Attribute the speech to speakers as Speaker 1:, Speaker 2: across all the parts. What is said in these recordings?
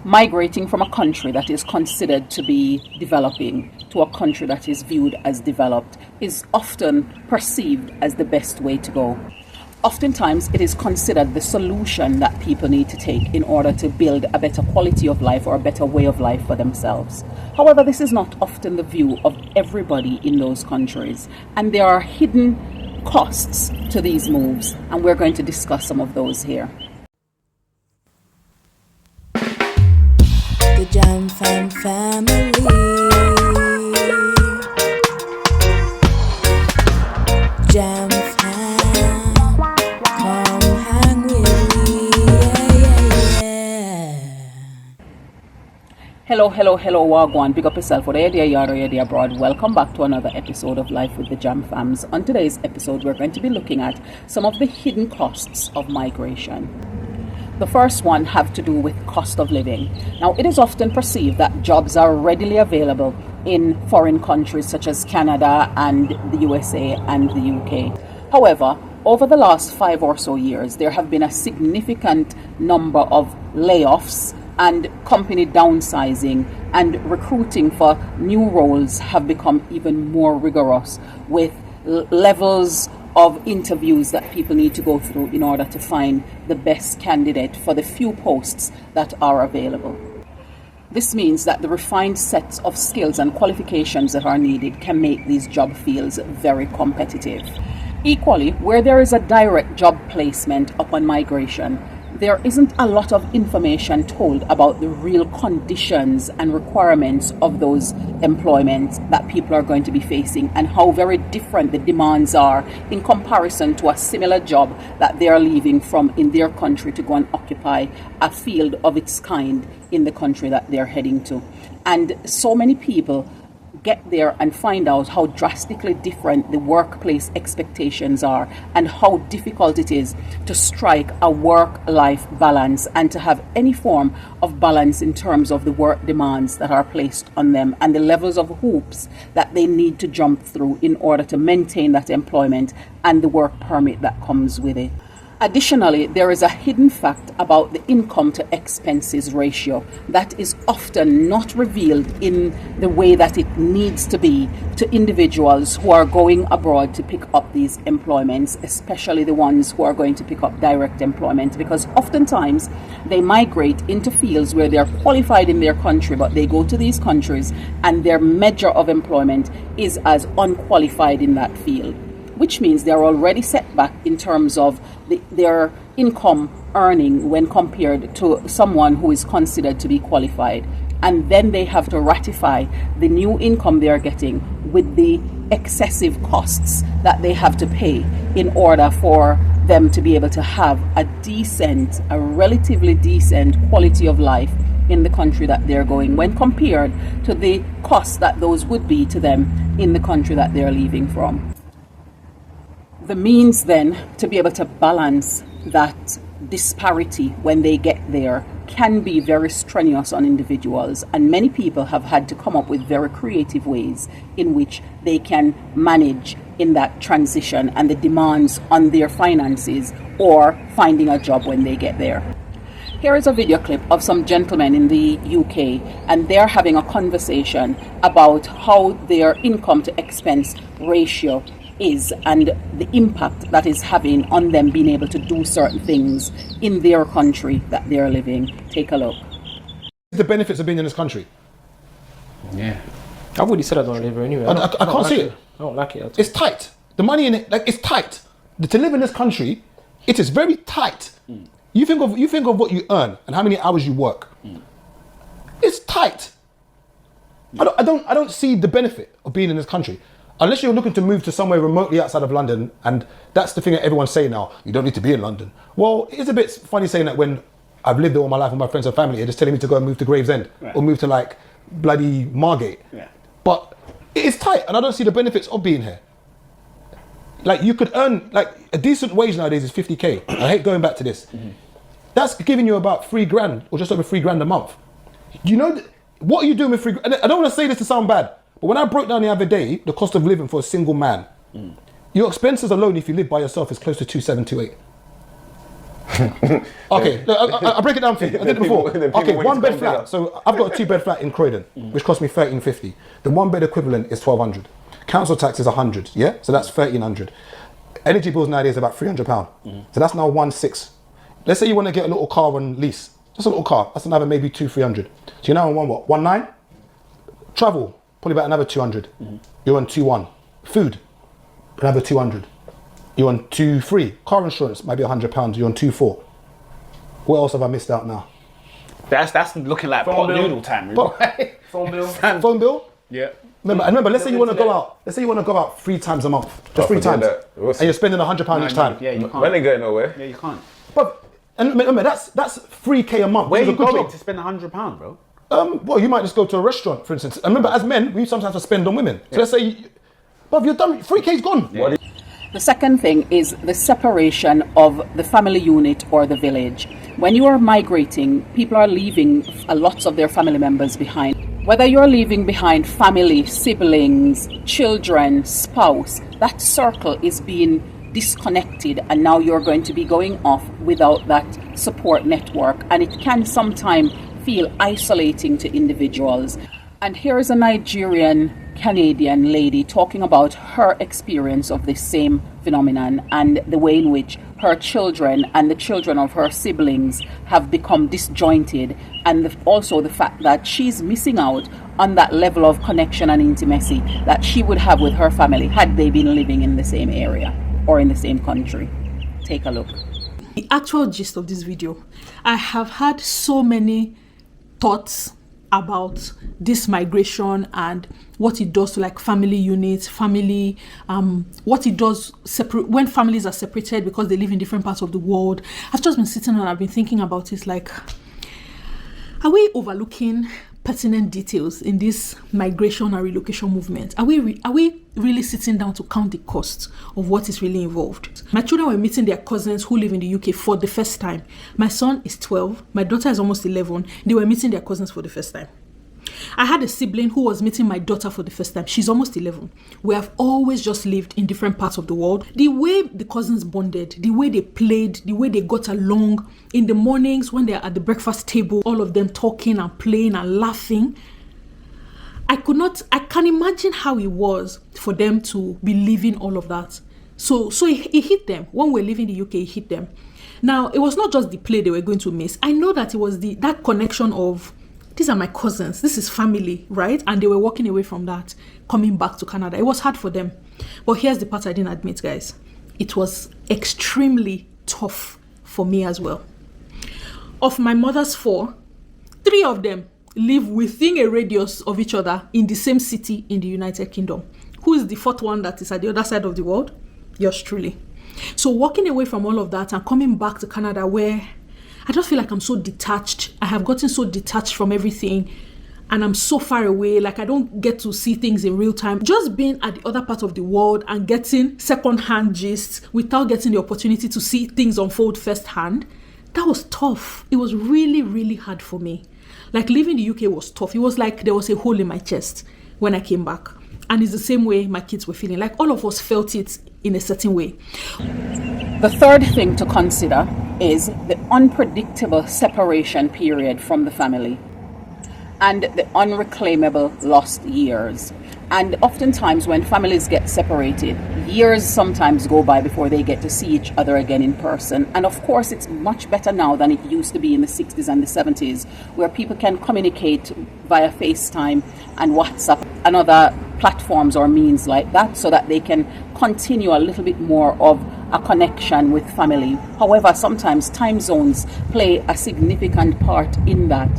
Speaker 1: Migrating from a country that is considered to be developing to a country that is viewed as developed is often perceived as the best way to go. Oftentimes, it is considered the solution that people need to take in order to build a better quality of life or a better way of life for themselves. However, this is not often the view of everybody in those countries, and there are hidden costs to these moves, and we're going to discuss some of those here.
Speaker 2: The Jam Fam family. Jam Fam, come hang with me. Yeah.
Speaker 1: Hello, Wagwan. Big up yourself, whether you're there, yard or you're there abroad. Welcome back to another episode of Life with the Jam Fams. On today's episode, we're going to be looking at some of the hidden costs of migration. The first one have to do with cost of living. Now, it is often perceived that jobs are readily available in foreign countries such as Canada and the USA and the UK. However, over the last 5 or so years, there have been a significant number of layoffs and company downsizing, and recruiting for new roles have become even more rigorous, with levels of interviews that people need to go through in order to find the best candidate for the few posts that are available. This means that the refined sets of skills and qualifications that are needed can make these job fields very competitive. Equally, where there is a direct job placement upon migration, there isn't a lot of information told about the real conditions and requirements of those employments that people are going to be facing, and how very different the demands are in comparison to a similar job that they are leaving from in their country to go and occupy a field of its kind in the country that they're heading to. And so many people get there and find out how drastically different the workplace expectations are, and how difficult it is to strike a work-life balance and to have any form of balance in terms of the work demands that are placed on them and the levels of hoops that they need to jump through in order to maintain that employment and the work permit that comes with it. Additionally, there is a hidden fact about the income to expenses ratio that is often not revealed in the way that it needs to be to individuals who are going abroad to pick up these employments, especially the ones who are going to pick up direct employment, because oftentimes they migrate into fields where they're qualified in their country, but they go to these countries and their measure of employment is as unqualified in that field, which means they're already set back in terms of their income earning when compared to someone who is considered to be qualified. And then they have to ratify the new income they're getting with the excessive costs that they have to pay in order for them to be able to have a relatively decent quality of life in the country that they're going, when compared to the costs that those would be to them in the country that they're leaving from. The means then to be able to balance that disparity when they get there can be very strenuous on individuals, and many people have had to come up with very creative ways in which they can manage in that transition and the demands on their finances or finding a job when they get there. Here is a video clip of some gentlemen in the UK, and they're having a conversation about how their income to expense ratio is and the impact that is having on them being able to do certain things in their country that they're living. Take a look.
Speaker 3: The benefits of being in this country.
Speaker 4: Yeah. I've already said I don't live here anyway.
Speaker 3: I can't see it.
Speaker 4: I don't like it.
Speaker 3: It's tight. The money in it, it's tight. To live in this country, it is very tight. You think of what you earn and how many hours you work. It's tight. I don't see the benefit of being in this country. Unless you're looking to move to somewhere remotely outside of London, and that's the thing that everyone's saying now, you don't need to be in London. Well, it is a bit funny saying that when I've lived there all my life with my friends and family, they're just telling me to go and move to Gravesend or move to like bloody Margate. Yeah. But it is tight, and I don't see the benefits of being here. Like, you could earn, like, a decent wage nowadays is 50k. I hate going back to this. That's giving you about £3,000 or just over £3,000 a month. You know, what are you doing with £3,000? And I don't want to say this to sound bad, but when I broke down the other day, the cost of living for a single man, your expenses alone, if you live by yourself, is close to 2,728. Okay, look, I'll break it down for you. I did it before.
Speaker 5: Then people
Speaker 3: Okay,
Speaker 5: want
Speaker 3: one
Speaker 5: to
Speaker 3: bed
Speaker 5: come
Speaker 3: flat.
Speaker 5: bigger.
Speaker 3: So I've got a 2-bed flat in Croydon, which cost me $1,350. The 1-bed equivalent is $1,200. Council tax is $100. Yeah, so that's $1,300. Energy bills nowadays are about £300. So that's now 1,600. Let's say you want to get a little car on lease. Just a little car. That's another maybe 200-300. So you're now on what? 1,900. Travel probably about another 200. You're on 2,100. Food another 200. You're on 2,300. Car insurance might be £100. You're on 2,400. What else have I missed out now?
Speaker 6: That's looking like pot noodle time. Really.
Speaker 4: Phone bill.
Speaker 3: Phone bill?
Speaker 6: Yeah.
Speaker 3: Remember, let's say you want to go out. Let's say you want to go out 3 times a month. Just 3
Speaker 5: forget
Speaker 3: times.
Speaker 5: that.
Speaker 3: And you're spending £100 each time.
Speaker 6: Yeah, you can't.
Speaker 5: Man ain't going nowhere.
Speaker 6: Yeah, you can't.
Speaker 3: But and remember, that's $3K a month.
Speaker 6: Where are
Speaker 3: It's a
Speaker 6: you
Speaker 3: good
Speaker 6: going
Speaker 3: job.
Speaker 6: to spend £100, bro?
Speaker 3: Well, you might just go to a restaurant, for instance. And remember, as men, we sometimes have to spend on women. So let's say, but you're done. $3K's gone.
Speaker 6: Yeah.
Speaker 1: The second thing is the separation of the family unit or the village. When you are migrating, people are leaving lots of their family members behind. Whether you're leaving behind family, siblings, children, spouse, that circle is being disconnected, and now you're going to be going off without that support network, and it can sometimes feel isolating to individuals. And here is a Nigerian Canadian lady talking about her experience of this same phenomenon and the way in which her children and the children of her siblings have become disjointed, and also the fact that she's missing out on that level of connection and intimacy that she would have with her family had they been living in the same area or in the same country. Take a look.
Speaker 7: The actual gist of this video, I have had so many thoughts about this migration and what it does to like family units, what it does when families are separated because they live in different parts of the world. I've just been sitting and I've been thinking about it, like, are we overlooking pertinent details in this migration and relocation movement? Are we really sitting down to count the costs of what is really involved? My children were meeting their cousins who live in the UK for the first time. My son is 12, my daughter is almost 11. They were meeting their cousins for the first time. I had a sibling who was meeting my daughter for the first time. She's almost 11. We have always just lived in different parts of the world. The way the cousins bonded, the way they played, the way they got along in the mornings when they're at the breakfast table, all of them talking and playing and laughing. I can imagine how it was for them to be living all of that. So it hit them. When we were leaving the UK, it hit them. Now, it was not just the play they were going to miss. I know that it was that connection of, these are my cousins, this is family, right? And they were walking away from that, coming back to Canada. It was hard for them. But here's the part I didn't admit, guys. It was extremely tough for me as well. Of my mother's 4, 3 of them live within a radius of each other in the same city in the United Kingdom. Who is the 4th one that is at the other side of the world? Yours truly. So walking away from all of that and coming back to Canada, where I just feel like I'm so detached. I have gotten so detached from everything and I'm so far away. Like I don't get to see things in real time. Just being at the other part of the world and getting second-hand gist without getting the opportunity to see things unfold firsthand, that was tough. It was really, really hard for me. Like leaving the UK was tough. It was like there was a hole in my chest when I came back. And it's the same way my kids were feeling. Like all of us felt it in a certain way.
Speaker 1: The third thing to consider is the unpredictable separation period from the family and the unreclaimable lost years. And oftentimes when families get separated, years sometimes go by before they get to see each other again in person. And of course, it's much better now than it used to be in the 60s and the 70s, where people can communicate via FaceTime and WhatsApp and other platforms or means like that, so that they can continue a little bit more of a connection with family. However, sometimes time zones play a significant part in that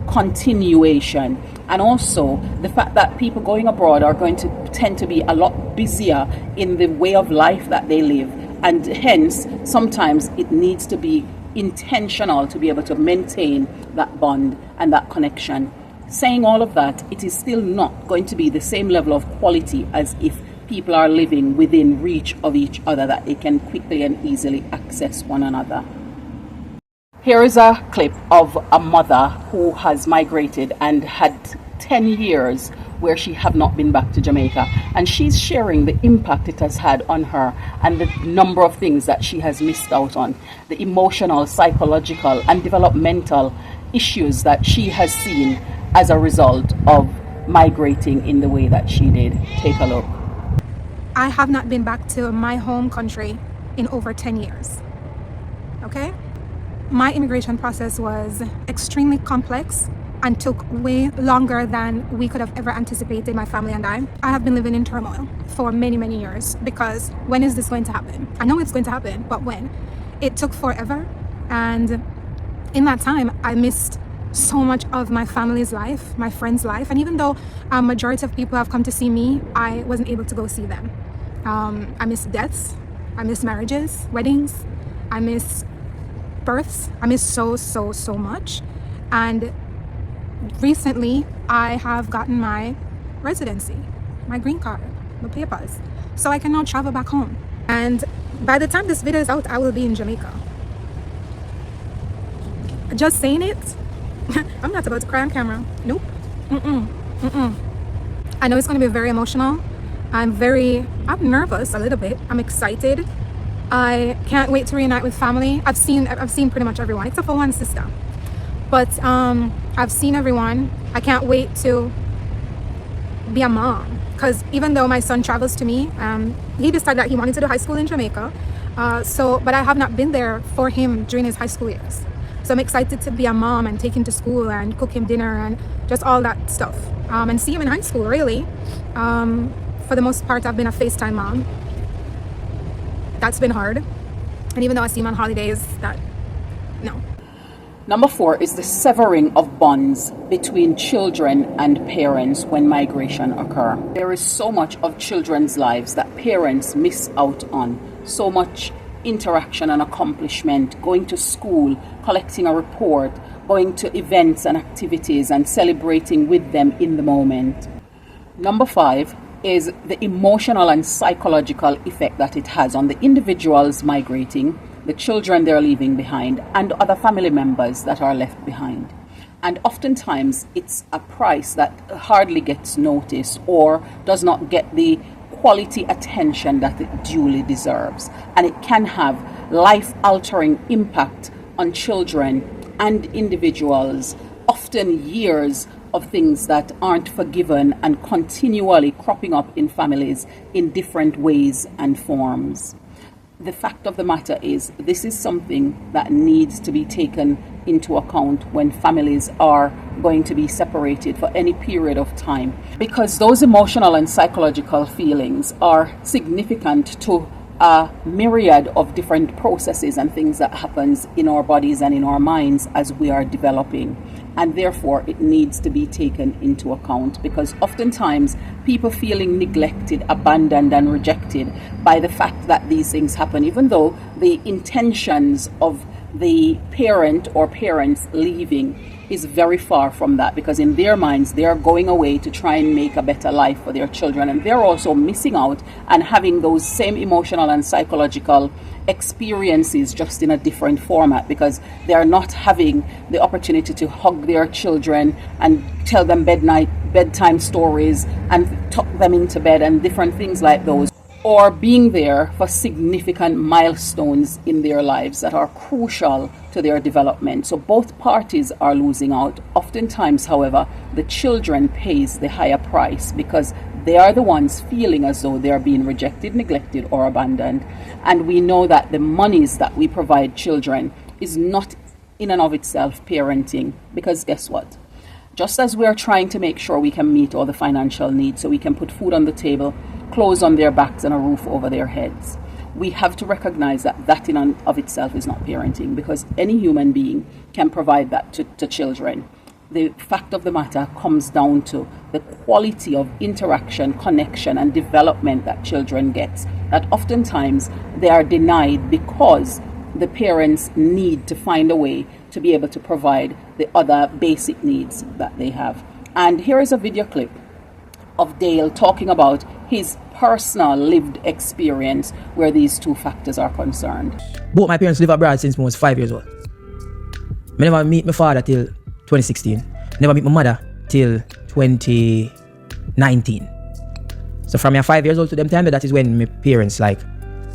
Speaker 1: continuation, and also the fact that people going abroad are going to tend to be a lot busier in the way of life that they live, and hence sometimes it needs to be intentional to be able to maintain that bond and that connection. Saying all of that, it is still not going to be the same level of quality as if people are living within reach of each other, that they can quickly and easily access one another. Here is a clip of a mother who has migrated and had 10 years where she have not been back to Jamaica, and she's sharing the impact it has had on her and the number of things that she has missed out on, the emotional, psychological and developmental issues that she has seen as a result of migrating in the way that she did. Take a look.
Speaker 5: I have not been back to my home country in over 10 years. Okay? My immigration process was extremely complex and took way longer than we could have ever anticipated, my family and I. I have been living in turmoil for many, many years because when is this going to happen? I know it's going to happen, but when? It took forever. And in that time, I missed so much of my family's life, my friends' life. And even though a majority of people have come to see me, I wasn't able to go see them. I miss deaths. I miss marriages, weddings. I miss births. I miss so much. And recently, I have gotten my residency, my green card, my papers. So I can now travel back home. And by the time this video is out, I will be in Jamaica. Just saying it, I'm not about to cry on camera. Nope. I know it's going to be very emotional. I'm nervous a little bit. I'm excited. I can't wait to reunite with family. I've seen pretty much everyone except for one sister. But I've seen everyone. I can't wait to be a mom. Because even though my son travels to me, he decided that he wanted to do high school in Jamaica. But I have not been there for him during his high school years. So I'm excited to be a mom and take him to school and cook him dinner and just all that stuff. And see him in high school, really. For the most part, I've been a FaceTime mom. That's been hard. And even though I see him on holidays, no.
Speaker 1: Number 4 is the severing of bonds between children and parents when migration occur. There is so much of children's lives that parents miss out on. So much interaction and accomplishment, going to school, collecting a report, going to events and activities and celebrating with them in the moment. Number 5 is the emotional and psychological effect that it has on the individuals migrating, the children they're leaving behind, and other family members that are left behind. And oftentimes it's a price that hardly gets noticed or does not get the quality attention that it duly deserves. And it can have life-altering impact on children and individuals, often years of things that aren't forgiven and continually cropping up in families in different ways and forms. The fact of the matter is, this is something that needs to be taken into account when families are going to be separated for any period of time, because those emotional and psychological feelings are significant to a myriad of different processes and things that happens in our bodies and in our minds as we are developing. And therefore it needs to be taken into account, because oftentimes people feeling neglected, abandoned and rejected by the fact that these things happen, even though the intentions of the parent or parents leaving is very far from that, because in their minds they are going away to try and make a better life for their children, and they're also missing out and having those same emotional and psychological experiences just in a different format, because they are not having the opportunity to hug their children and tell them bedtime stories and tuck them into bed and different things like those, or being there for significant milestones in their lives that are crucial to their development. So both parties are losing out. Oftentimes, however, the children pays the higher price because they are the ones feeling as though they are being rejected, neglected or abandoned. And we know that the monies that we provide children is not in and of itself parenting, because guess what? Just as we are trying to make sure we can meet all the financial needs so we can put food on the table, clothes on their backs and a roof over their heads, we have to recognize that that in and of itself is not parenting, because any human being can provide that to children. The fact of the matter comes down to the quality of interaction, connection and development that children get, that oftentimes they are denied because the parents need to find a way to be able to provide the other basic needs that they have. And here is a video clip of Dale talking about his personal lived experience where these two factors are concerned.
Speaker 8: Both my parents live abroad since I was 5 years old. I never meet my father till 2016. Never meet my mother till 2019. So from your 5 years old to them time, that is when my parents like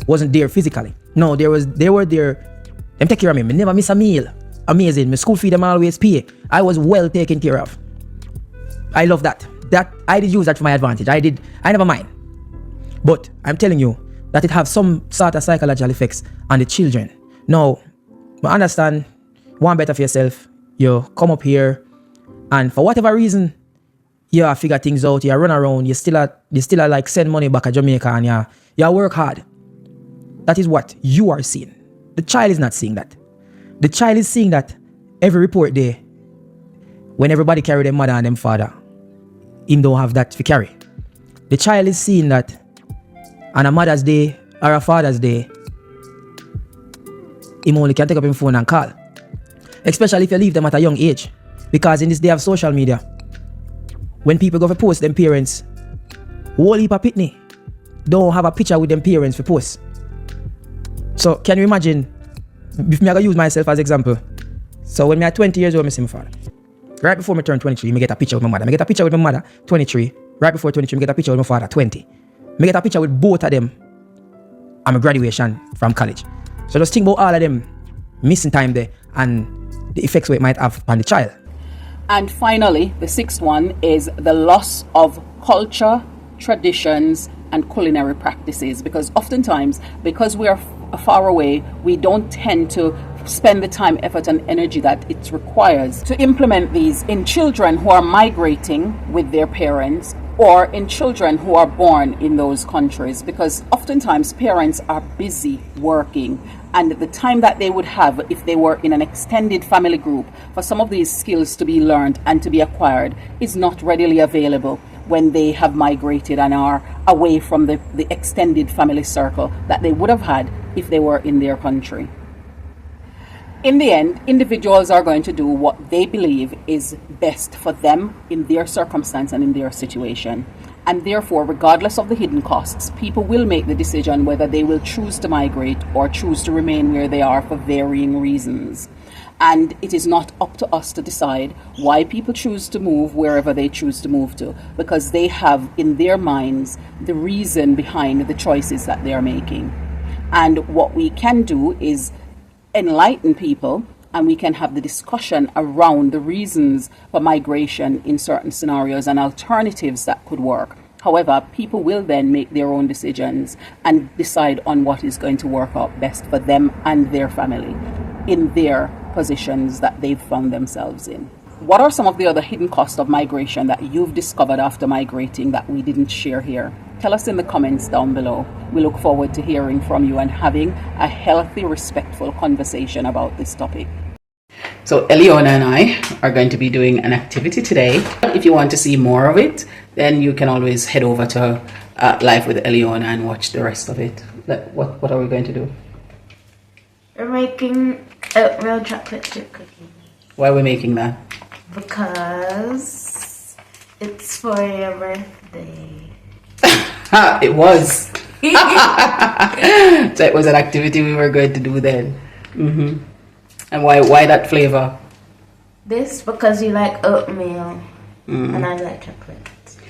Speaker 8: wasn't there physically. No, they were there. Them take care of me. Me never miss a meal. Amazing. My school fee them always pay. I was well taken care of. I love that. That I did use that for my advantage. I never mind. But I'm telling you that it have some sort of psychological effects on the children. Now, I understand, want better for yourself. You come up here and for whatever reason, you figure things out, you run around, you still like send money back to Jamaica and you work hard. That is what you are seeing. The child is not seeing that. The child is seeing that every report day, when everybody carry their mother and them father, him don't have that to carry. The child is seeing that on a Mother's Day or a Father's Day, him only can take up his phone and call. Especially if you leave them at a young age. Because in this day of social media, when people go for post them parents, whole heap of pitney don't have a picture with them parents for post. So can you imagine, if me I use myself as example. So when me at 20 years old, I see my father. Right before me turn 23, me get a picture with my mother. Me get a picture with my mother, 23. Right before 23, me get a picture with my father, 20. Me get a picture with both of them at my graduation from college. So just think about all of them missing time there and the effects it might have on the child.
Speaker 1: And finally, the sixth one is the loss of culture, traditions, and culinary practices. Because oftentimes, because we are far away, we don't tend to spend the time, effort, and energy that it requires to implement these in children who are migrating with their parents or in children who are born in those countries, because oftentimes parents are busy working, and the time that they would have if they were in an extended family group for some of these skills to be learned and to be acquired is not readily available when they have migrated and are away from the extended family circle that they would have had if they were in their country. In the end, individuals are going to do what they believe is best for them in their circumstance and in their situation. And therefore, regardless of the hidden costs, people will make the decision whether they will choose to migrate or choose to remain where they are for varying reasons. And it is not up to us to decide why people choose to move wherever they choose to move to, because they have in their minds the reason behind the choices that they are making. And what we can do is enlighten people, and we can have the discussion around the reasons for migration in certain scenarios and alternatives that could work. However, people will then make their own decisions and decide on what is going to work out best for them and their family in their positions that they've found themselves in. What are some of the other hidden costs of migration that you've discovered after migrating that we didn't share here? Tell us in the comments down below. We look forward to hearing from you and having a healthy, respectful conversation about this topic. So Eliona and I are going to be doing an activity today. If you want to see more of it, then you can always head over to Live with Eliona and watch the rest of it. What are we going to do?
Speaker 9: We're making oatmeal chocolate chip cookies.
Speaker 1: Why are we making that?
Speaker 9: Because it's for your birthday.
Speaker 1: It was. So it was an activity we were going to do then. Mm-hmm. And why that flavor?
Speaker 9: This because you like oatmeal and I like chocolate.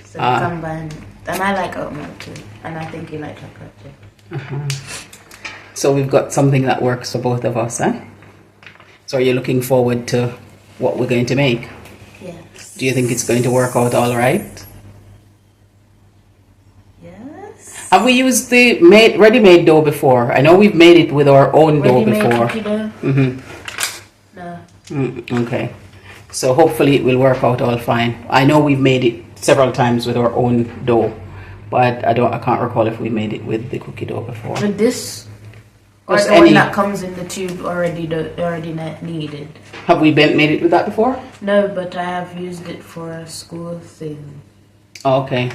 Speaker 9: So combined. And I like oatmeal too. And I think you like chocolate too.
Speaker 1: Uh-huh. So we've got something that works for both of us, huh? So are you looking forward to what we're going to make?
Speaker 9: Yes.
Speaker 1: Do you think it's going to work out all right?
Speaker 9: Yes.
Speaker 1: Have we used the ready-made dough before? I know we've made it with our own dough before.
Speaker 9: Cookie dough?
Speaker 1: Mm-hmm.
Speaker 9: No.
Speaker 1: Okay. So hopefully it will work out all fine. I know we've made it several times with our own dough, but I can't recall if we made it with the cookie dough before.
Speaker 9: With this? Or
Speaker 1: Just
Speaker 9: the one that comes in the tube already kneaded?
Speaker 1: Have we made it with that before?
Speaker 9: No, but I have used it for a school thing.
Speaker 1: Oh, okay.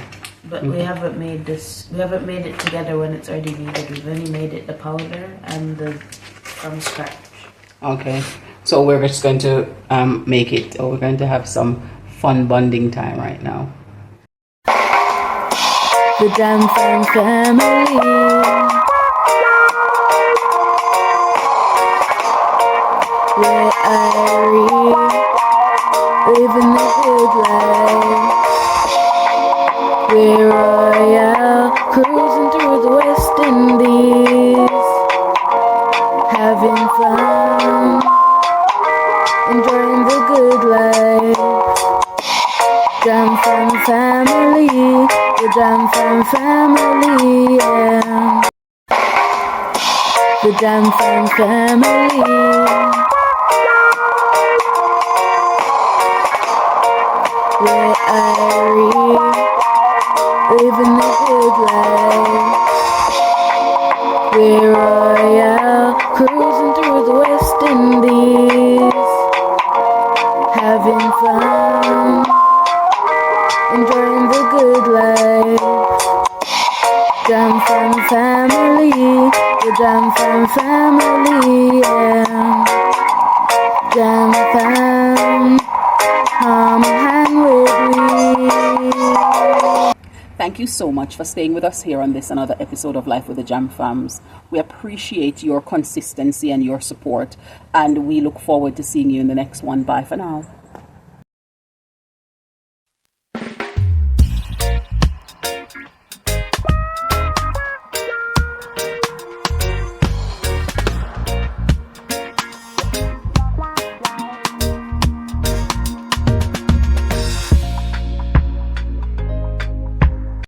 Speaker 9: But we haven't made this. We haven't made it together when it's already kneaded. We've only made it the powder and from scratch.
Speaker 1: Okay. So we're just going to make it, or we're going to have some fun bonding time right now.
Speaker 2: The Jam Fam family. Where I read living the good life. We're royal, cruising through the West Indies, having fun, enjoying the good life. Jam Fam family, the Jam Fam family, yeah. The Jam Fam family. We're Irie, living the good life. We're royal, cruising through the West Indies, having fun, enjoying the good life. Jam Fam family, the Jam Fam family, yeah. Jam Fam, come hang with me.
Speaker 1: Thank you so much for staying with us here on this another episode of Life with the Jam Fams. We appreciate your consistency and your support, and we look forward to seeing you in the next one. Bye for now.